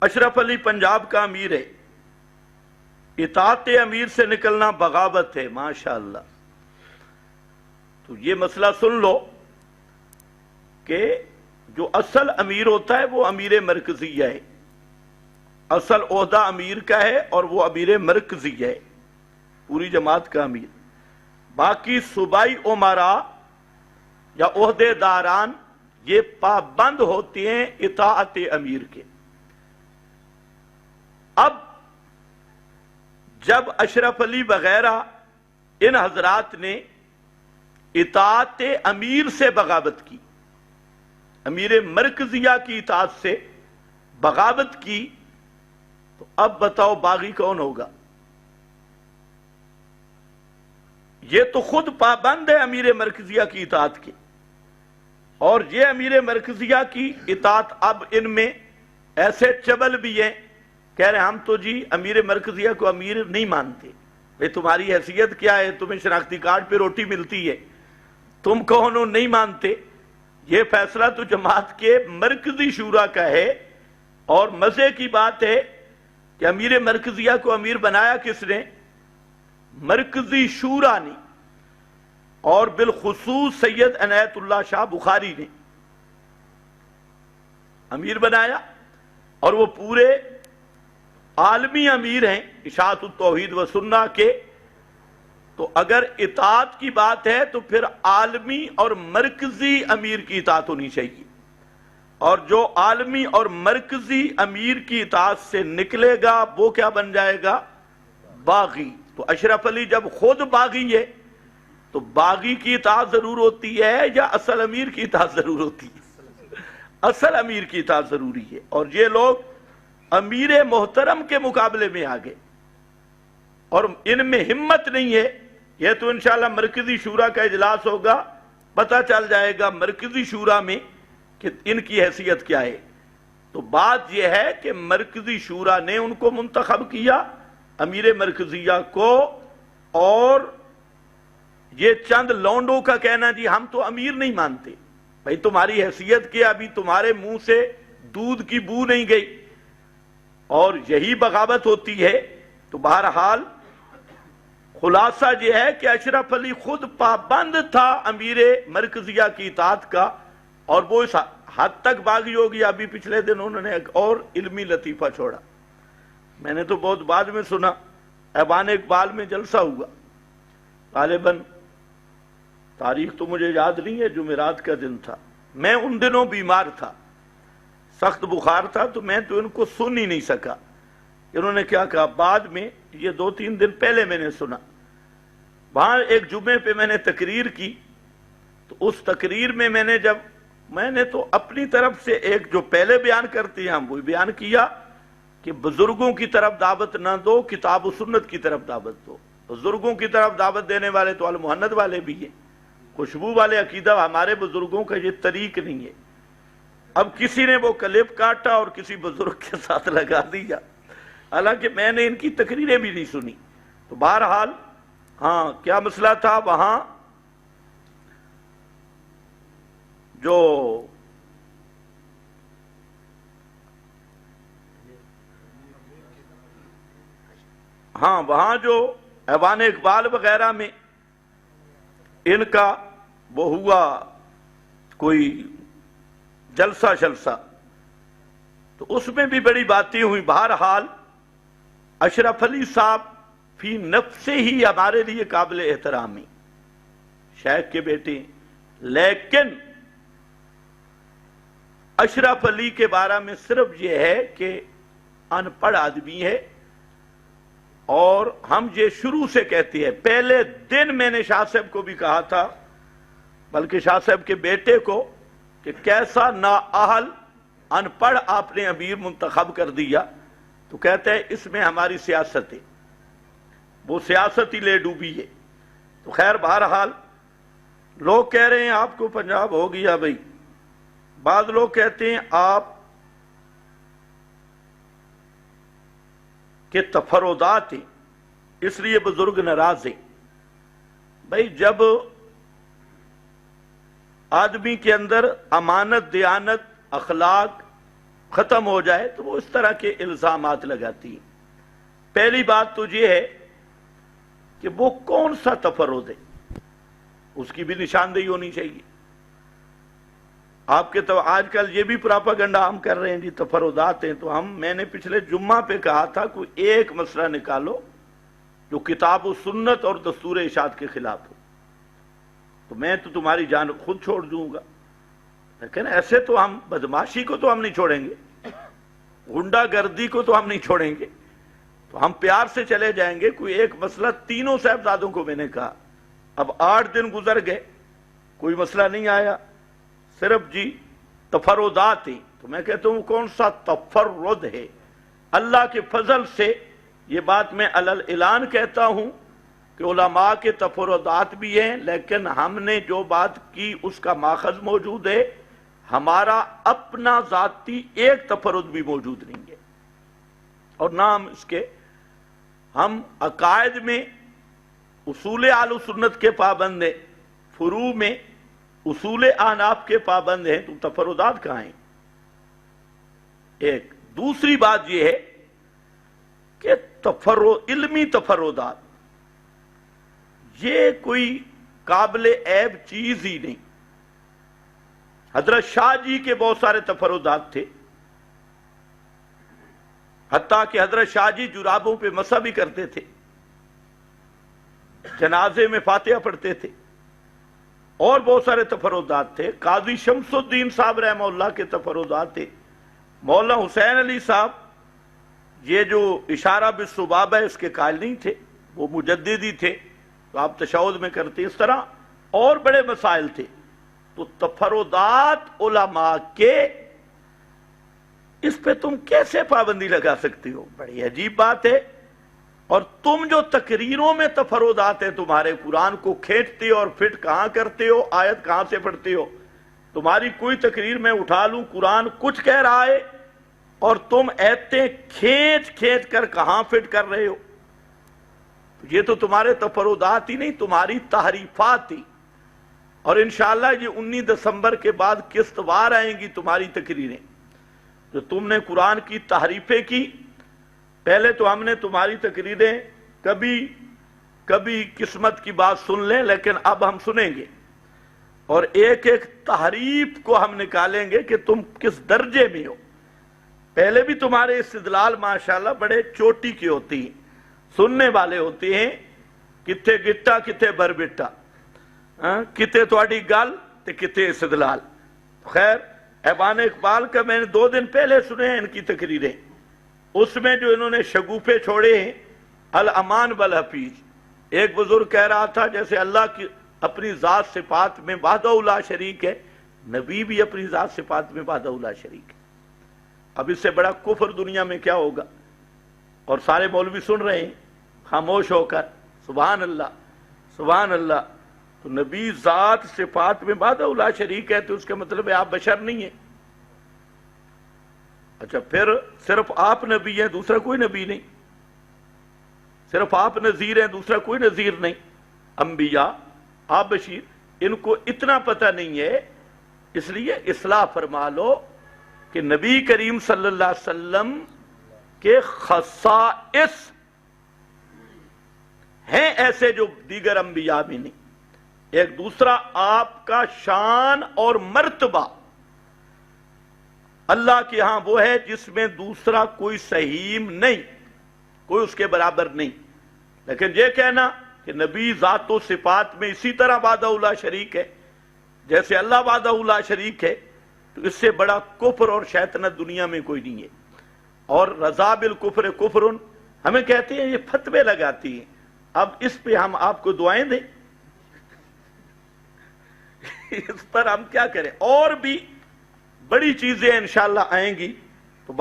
اشرف علی پنجاب کا امیر ہے، اطاعت امیر سے نکلنا بغاوت ہے، ماشاءاللہ۔ تو یہ مسئلہ سن لو کہ جو اصل امیر ہوتا ہے وہ امیر مرکزیہ ہے، اصل عہدہ امیر کا ہے اور وہ امیر مرکزیہ ہے، پوری جماعت کا امیر۔ باقی صوبائی امراء یا عہدے داران یہ پابند ہوتے ہیں اطاعت امیر کے۔ اب جب اشرف علی وغیرہ ان حضرات نے اطاعت امیر سے بغاوت کی، امیر مرکزیہ کی اطاعت سے بغاوت کی، تو اب بتاؤ باغی کون ہوگا؟ یہ تو خود پابند ہے امیر مرکزیہ کی اطاعت کے، اور یہ امیر مرکزیہ کی اطاعت اب ان میں ایسے چبل بھی ہیں، کہہ رہے ہیں ہم تو جی امیر مرکزیہ کو امیر نہیں مانتے، بھئی تمہاری حیثیت کیا ہے؟ تمہیں شناختی کارڈ پہ روٹی ملتی ہے، تم کون ہو نہیں مانتے؟ یہ فیصلہ تو جماعت کے مرکزی شورا کا ہے۔ اور مزے کی بات ہے کہ امیر مرکزیہ کو امیر بنایا کس نے؟ مرکزی شورا نے، اور بالخصوص سید عنایت اللہ شاہ بخاری نے امیر بنایا، اور وہ پورے عالمی امیر ہیں اشاعت التوحید و سنہ کے۔ تو اگر اطاعت کی بات ہے تو پھر عالمی اور مرکزی امیر کی اطاعت ہونی چاہیے، اور جو عالمی اور مرکزی امیر کی اطاعت سے نکلے گا وہ کیا بن جائے گا؟ باغی۔ تو اشرف علی جب خود باغی ہے تو باغی کی اطاعت ضرور ہوتی ہے یا اصل امیر کی اطاعت ضرور ہوتی ہے؟ اصل امیر کی اطاعت ضروری ہے۔ اور یہ لوگ امیر محترم کے مقابلے میں آگے، اور ان میں ہمت نہیں ہے۔ یہ تو انشاءاللہ مرکزی شورا کا اجلاس ہوگا، پتہ چل جائے گا مرکزی شورا میں کہ ان کی حیثیت کیا ہے۔ تو بات یہ ہے کہ مرکزی شورا نے ان کو منتخب کیا، امیر مرکزیہ کو، اور یہ چند لونڈوں کا کہنا جی ہم تو امیر نہیں مانتے، بھئی تمہاری حیثیت کیا؟ ابھی تمہارے منہ سے دودھ کی بو نہیں گئی، اور یہی بغاوت ہوتی ہے۔ تو بہرحال خلاصہ یہ ہے کہ اشرف علی خود پابند تھا امیر مرکزیہ کی اطاعت کا، اور وہ اس حد تک باغی ہو گیا۔ ابھی پچھلے دن انہوں نے ایک اور علمی لطیفہ چھوڑا، میں نے تو بہت بعد میں سنا، ایوان اقبال میں جلسہ ہوا، غالباً تاریخ تو مجھے یاد نہیں ہے، جمعرات کا دن تھا، میں ان دنوں بیمار تھا، سخت بخار تھا، تو میں تو ان کو سن ہی نہیں سکا انہوں نے کیا کہا۔ بعد میں یہ 2-3 دن پہلے میں نے سنا، وہاں ایک جمعے پہ میں نے تقریر کی، تو اس تقریر میں میں نے تو اپنی طرف سے ایک جو پہلے بیان کرتے ہیں ہم وہی بیان کیا کہ بزرگوں کی طرف دعوت نہ دو، کتاب و سنت کی طرف دعوت دو۔ بزرگوں کی طرف دعوت دینے والے تو المحنت والے بھی ہیں، خوشبو والے عقیدہ ہمارے بزرگوں کا یہ طریق نہیں ہے۔ اب کسی نے وہ کلپ کاٹا اور کسی بزرگ کے ساتھ لگا دیا، حالانکہ میں نے ان کی تقریریں بھی نہیں سنی۔ تو بہرحال ہاں کیا مسئلہ تھا وہاں؟ وہاں جو ایوان اقبال وغیرہ میں ان کا وہ ہوا کوئی جلسہ، تو اس میں بھی بڑی باتیں ہوئی۔ بہرحال اشرف علی صاحب فی نفس ہی ہمارے لیے قابل احترامی، شیخ کے بیٹے، لیکن اشرف علی کے بارے میں صرف یہ ہے کہ ان پڑھ آدمی ہے، اور ہم یہ شروع سے کہتے ہیں، پہلے دن میں نے شاہ صاحب کو بھی کہا تھا، بلکہ شاہ صاحب کے بیٹے کو، کہ کیسا نااہل ان پڑھ آپ نے امیر منتخب کر دیا۔ تو کہتے ہیں اس میں ہماری سیاست ہے، وہ سیاست ہی لے ڈوبی ہے۔ تو خیر بہرحال لوگ کہہ رہے ہیں آپ کو پنجاب ہو گیا بھئی، بعض لوگ کہتے ہیں آپ کے تفردات ہیں اس لیے بزرگ ناراض ہیں۔ بھئی جب آدمی کے اندر امانت، دیانت، اخلاق، ختم ہو جائے تو وہ اس طرح کے الزامات لگاتی ہیں۔ پہلی بات تو یہ ہے کہ وہ کون سا تفرد ہے، اس کی بھی نشاندہی ہونی چاہیے۔ آپ کے تو آج کل یہ بھی پراپاگنڈا ہم کر رہے ہیں جی تفردات ہیں، تو میں نے پچھلے جمعہ پہ کہا تھا کوئی ایک مسئلہ نکالو جو کتاب و سنت اور دستور ارشاد کے خلاف ہو، تو میں تو تمہاری جان خود چھوڑ دوں گا۔ لیکن ایسے تو ہم بدماشی کو تو ہم نہیں چھوڑیں گے، غنڈہ گردی کو تو ہم نہیں چھوڑیں گے، تو ہم پیار سے چلے جائیں گے۔ کوئی ایک مسئلہ تینوں صاحبزادوں کو میں نے کہا، اب 8 دن گزر گئے کوئی مسئلہ نہیں آیا، صرف جی تفردات ہیں۔ تو میں کہتا ہوں کون سا تفرد ہے؟ اللہ کے فضل سے یہ بات میں علل اعلان کہتا ہوں کہ علماء کے تفردات بھی ہیں، لیکن ہم نے جو بات کی اس کا ماخذ موجود ہے، ہمارا اپنا ذاتی ایک تفرد بھی موجود نہیں ہے، اور نہ ہم عقائد میں اصول اہل سنت کے پابند ہیں، فروع میں اصول احناف کے پابند ہیں، تو تفردات کہاں ہیں؟ ایک دوسری بات یہ ہے کہ علمی تفردات یہ کوئی قابل عیب چیز ہی نہیں۔ حضرت شاہ جی کے بہت سارے تفردات تھے، حتیٰ کہ حضرت شاہ جی جرابوں پہ مسح بھی کرتے تھے، جنازے میں فاتحہ پڑھتے تھے، اور بہت سارے تفردات تھے۔ قاضی شمس الدین صاحب رحمہ اللہ کے تفردات تھے۔ مولانا حسین علی صاحب یہ جو اشارہ بالسبابہ ہے اس کے قائل نہیں تھے، وہ مجددی تھے، تو آپ تشہد میں کرتے۔ اس طرح اور بڑے مسائل تھے۔ تو تفردات علماء کے، اس پہ تم کیسے پابندی لگا سکتے ہو؟ بڑی عجیب بات ہے۔ اور تم جو تقریروں میں تفردات ہیں، تمہارے قرآن کو کھینچتے ہو اور فٹ کہاں کرتے ہو، آیت کہاں سے پڑھتے ہو؟ تمہاری کوئی تقریر میں اٹھا لوں، قرآن کچھ کہہ رہا ہے اور تم ایتیں کھینچ کھینچ کر کہاں فٹ کر رہے ہو؟ یہ تو تمہارے تفردات ہی نہیں، تمہاری تحریفات ہی۔ اور انشاءاللہ یہ 19 دسمبر کے بعد قسط وار آئیں گی تمہاری تقریریں، جو تم نے قرآن کی تحریفیں کی۔ پہلے تو ہم نے تمہاری تقریریں کبھی قسمت کی بات سن لیں، لیکن اب ہم سنیں گے، اور ایک ایک تحریف کو ہم نکالیں گے کہ تم کس درجے میں ہو۔ پہلے بھی تمہارے استدلال ماشاءاللہ بڑے چوٹی کے ہوتی ہیں، سننے والے ہوتے ہیں، کتے گٹا کتے بر بٹا، کتے تواڈی گل تے کتے استدلال۔ خیر، ایوان اقبال کا میں نے 2 دن پہلے سنے ہیں ان کی تقریریں، اس میں جو انہوں نے شگوفے چھوڑے ہیں، الامان والحفیظ۔ ایک بزرگ کہہ رہا تھا جیسے اللہ کی اپنی ذات صفات میں وحدہ لا شریک ہے، نبی بھی اپنی ذات صفات میں وحدہ لا شریک ہے۔ اب اس سے بڑا کفر دنیا میں کیا ہوگا؟ اور سارے مولوی سن رہے ہیں خاموش ہو کر، سبحان اللہ سبحان اللہ۔ تو نبی ذات صفات میں وحدہ لا شریک ہے، تو اس کا مطلب ہے آپ بشر نہیں ہیں۔ اچھا، پھر صرف آپ نبی ہیں، دوسرا کوئی نبی نہیں؟ صرف آپ نذیر ہیں، دوسرا کوئی نذیر نہیں؟ انبیاء، آپ بشیر، ان کو اتنا پتہ نہیں ہے، اس لیے اصلاح فرما لو کہ نبی کریم صلی اللہ علیہ وسلم کے خصائص ہیں ایسے جو دیگر انبیاء میں نہیں۔ ایک دوسرا آپ کا شان اور مرتبہ اللہ کے ہاں وہ ہے جس میں دوسرا کوئی سہیم نہیں، کوئی اس کے برابر نہیں۔ لیکن یہ کہنا کہ نبی ذات و صفات میں اسی طرح وحدہ لا شریک ہے جیسے اللہ وحدہ لا شریک ہے، تو اس سے بڑا کفر اور شیطنت دنیا میں کوئی نہیں ہے۔ اور رضا بالکفر کفر، ہمیں کہتے ہیں یہ فتوے لگاتی ہیں۔ اب اس پہ ہم آپ کو دعائیں دیں، اس پر ہم کیا کریں؟ اور بھی بڑی چیزیں انشاءاللہ آئیں گی، تو